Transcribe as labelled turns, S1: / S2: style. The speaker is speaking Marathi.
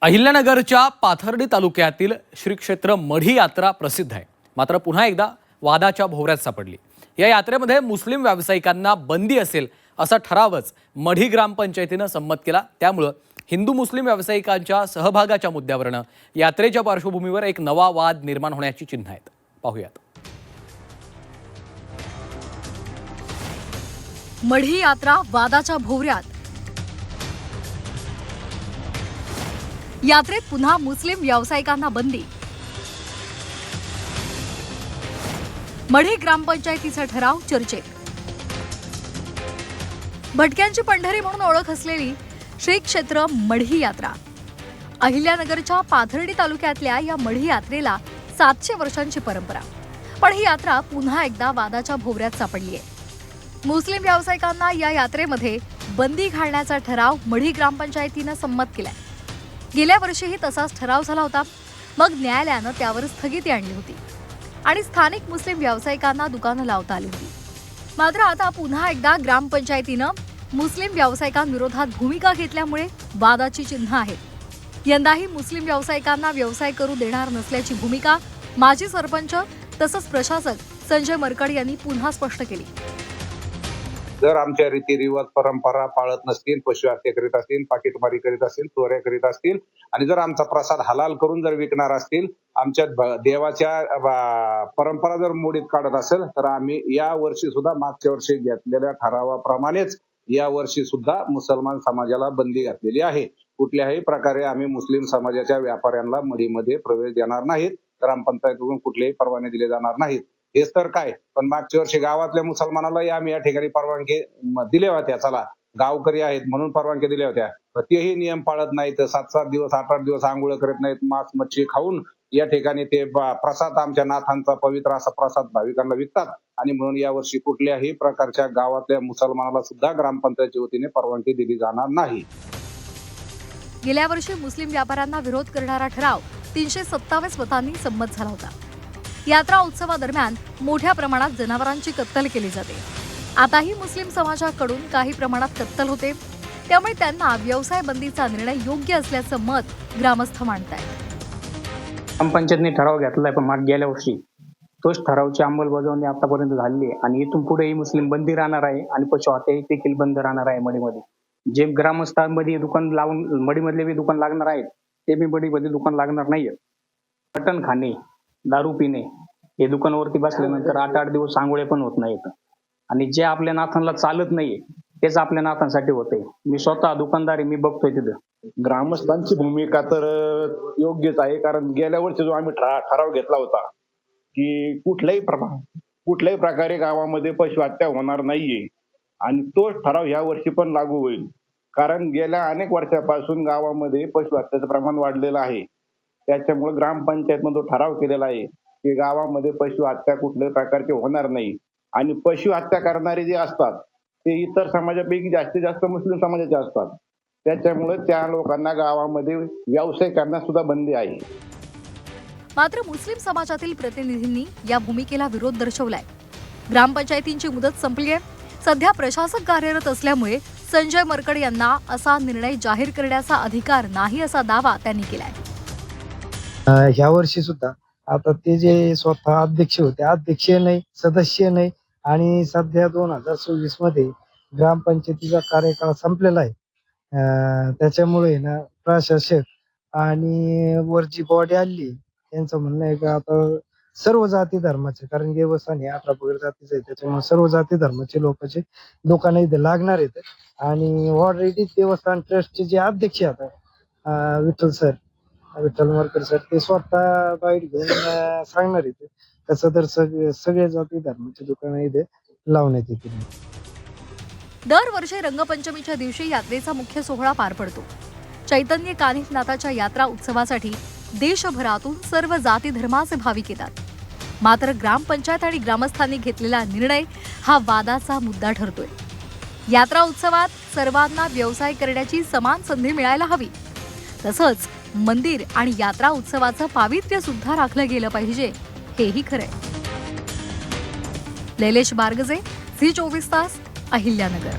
S1: अहिल्यानगरच्या पाथर्डी तालुक्यातील श्री क्षेत्र मढी यात्रा प्रसिद्ध आहे. मात्र पुन्हा एकदा वादाच्या भोवऱ्यात सापडली. या यात्रेमध्ये मुस्लिम व्यावसायिकांना बंदी असेल असा ठरावच मढी ग्रामपंचायतीनं संमत केला. त्यामुळे हिंदू मुस्लिम व्यावसायिकांच्या सहभागाच्या मुद्द्यावरनं यात्रेच्या पार्श्वभूमीवर एक नवा वाद निर्माण होण्याची चिन्ह आहेत. पाहूयात.
S2: मढी यात्रा वादाच्या भोवऱ्यात. यात्रेत पुन्हा मुस्लिम व्यावसायिकांना बंदी. मढी ग्रामपंचायतीचा ठराव चर्चेत. भटक्यांची पंढरी म्हणून ओळख असलेली श्री क्षेत्र मढी यात्रा. अहिल्यानगरच्या पाथर्डी तालुक्यातल्या या मढी यात्रेला 700 वर्षांची परंपरा. पण ही यात्रा पुन्हा एकदा वादाच्या भोवऱ्यात सापडली आहे. मुस्लिम व्यावसायिकांना या यात्रेमध्ये बंदी घालण्याचा ठराव मढी ग्रामपंचायतीनं संमत केलाय. गेल्या वर्षीही तसाच ठराव झाला होता. मग न्यायालयानं त्यावर स्थगिती आणली होती आणि स्थानिक मुस्लिम व्यावसायिकांना दुकानं लावता आली होती. मात्र आता पुन्हा एकदा ग्रामपंचायतीनं मुस्लिम व्यावसायिकांविरोधात भूमिका घेतल्यामुळे वादाची चिन्ह आहेत. यंदाही मुस्लिम व्यावसायिकांना व्यवसाय करू देणार नसल्याची भूमिका माजी सरपंच तसंच प्रशासक संजय मरकड यांनी पुन्हा स्पष्ट केली.
S3: जर आमच्या रीतिरिवाज परंपरा पाळत नसतील, पशु हत्या करीत असतील, पाकिटमारी करीत असतील, चोऱ्या करीत असतील आणि जर आमचा प्रसाद हलाल करून जर विकणार असतील, आमच्या देवाच्या परंपरा जर मोडीत काढत असेल, तर आम्ही या वर्षी सुद्धा मागच्या वर्षी घेतलेल्या ठरावाप्रमाणेच या वर्षी सुद्धा मुसलमान समाजाला बंदी घातलेली आहे. कुठल्याही प्रकारे आम्ही मुस्लिम समाजाच्या व्यापाऱ्यांना मढीमध्ये प्रवेश देणार नाहीत. ग्रामपंचायतीकडून कुठलेही परवाने दिले जाणार नाहीत. हेच तर काय, पण मागच्या वर्षी गावातल्या मुसलमानालाही आम्ही या ठिकाणी परवानगी दिल्या होत्या. चला गावकरी आहेत म्हणून परवानगी दिल्या होत्या. तेही नियम पाळत नाहीत. 7-7 दिवस 8-8 दिवस आंघोळ करत नाहीत. मांस मच्छी खाऊन या ठिकाणी ते प्रसाद आमच्या नाथांचा पवित्र असा प्रसाद भाविकांना विकतात. आणि म्हणून यावर्षी कुठल्याही प्रकारच्या गावातल्या मुसलमानाला सुद्धा ग्रामपंचायतीच्या वतीने परवानगी दिली जाणार नाही.
S2: गेल्या वर्षी मुस्लिम व्यापाऱ्यांना विरोध करणारा ठराव 327 मतांनी संमत झाला होता. यात्रा उत्सवादरम्यान मोठ्या प्रमाणात जनावरांची कत्तल केली जाते. आताही मुस्लिम समाजाकडून काही प्रमाणात कत्तल होते. त्यामुळे त्यांना व्यवसाय बंदीचा निर्णय योग्य असल्याचं मत ग्रामस्थ मांडतायत.
S4: ग्रामपंचायतीने ठराव घेतलाय, पण गेल्या वर्षी तोच ठरावाची अंमलबजावणी आतापर्यंत झाली आहे आणि इथून पुढेही मुस्लिम बंदी राहणार आहे आणि पशु हत्या देखील बंद राहणार आहे. मढीमध्ये जे ग्रामस्थांमध्ये दुकान लावून मढीमधले दुकान लागणार आहेत ते बी मढीमध्ये दुकान लागणार नाहीये. मटण खाणे, दारू पिणे हे दुकानावरती बसल्यानंतर 8-8 दिवस आंघोळे पण होत नाहीत आणि जे आपल्या नाथांना चालत नाहीये तेच आपल्या नाथांसाठी होतंय. मी स्वतः दुकानदार आहे, मी बघतोय तिथं.
S5: ग्रामस्थांची भूमिका तर योग्यच आहे, कारण गेल्या वर्षी जो आम्ही ठराव घेतला होता की कुठल्याही प्रकारे गावामध्ये पशु हत्या होणार नाहीये आणि तोच ठराव ह्या वर्षी पण लागू होईल. कारण गेल्या अनेक वर्षापासून गावामध्ये पशु हत्याचं प्रमाण वाढलेलं आहे. त्याच्यामुळे ग्रामपंचायतनं जो ठराव केलेला आहे की गावामध्ये पशु हत्या कुठल्याही प्रकारचे होणार नाही आणि पशु हत्या करणारे जे असतात ते इतर समाजापैकी जास्तीत जास्त मुस्लिम समाजाचे असतात. त्याच्यामुळे त्या लोकांना गावामध्ये व्यवसाय करण्यास सुद्धा बंदी आहे.
S2: मात्र मुस्लिम समाजातील प्रतिनिधींनी या भूमिकेला विरोध दर्शवलाय. ग्रामपंचायतींची मुदत संपली आहे. सध्या प्रशासक कार्यरत असल्यामुळे संजय मरकड यांना असा निर्णय जाहीर करण्याचा अधिकार नाही असा दावा त्यांनी केलाय.
S6: ह्या वर्षी सुद्धा आता ते जे स्वतः अध्यक्ष होते, अध्यक्ष नाही, सदस्य नाही आणि सध्या 2024 मध्ये ग्रामपंचायतीचा कार्यकाळ संपलेला आहे. त्याच्यामुळे ना प्रशासक आणि वर जी बॉडी आली त्यांचं म्हणणं आहे का आता सर्व जाती धर्माचे, कारण देवस्थान हे 18 पगड जातीचं आहे, त्याच्यामुळे सर्व जाती धर्माचे लोकांचे दुकानं इथे लागणार आहेत. आणि ऑलरेडी देवस्थान ट्रस्टचे जे अध्यक्ष आता विठ्ठल मरकड सर ते स्वतः बाईट घेऊन सांगणार आहेत तसं तर सगळे जाती धर्माचे दुकानं इथे लावण्यात येतील.
S2: दरवर्षी रंगपंचमीच्या दिवशी यात्रेचा मुख्य सोहळा पार पडतो. चैतन्य कानिफनाथाच्या यात्रा उत्सवासाठी देशभरातून सर्व जाती धर्माचे भाविक येतात. मात्र ग्रामपंचायत आणि ग्रामस्थांनी घेतलेला निर्णय हा वादाचा मुद्दा ठरतोय. यात्रा उत्सवात सर्वांना व्यवसाय करण्याची समान संधी मिळायला हवी. तसंच मंदिर आणि यात्रा उत्सवाचं पावित्र्य सुद्धा राखलं गेलं पाहिजे, हेही खरंय. लैलेश बारगजे, झी 24 तास, अहिल्यानगर.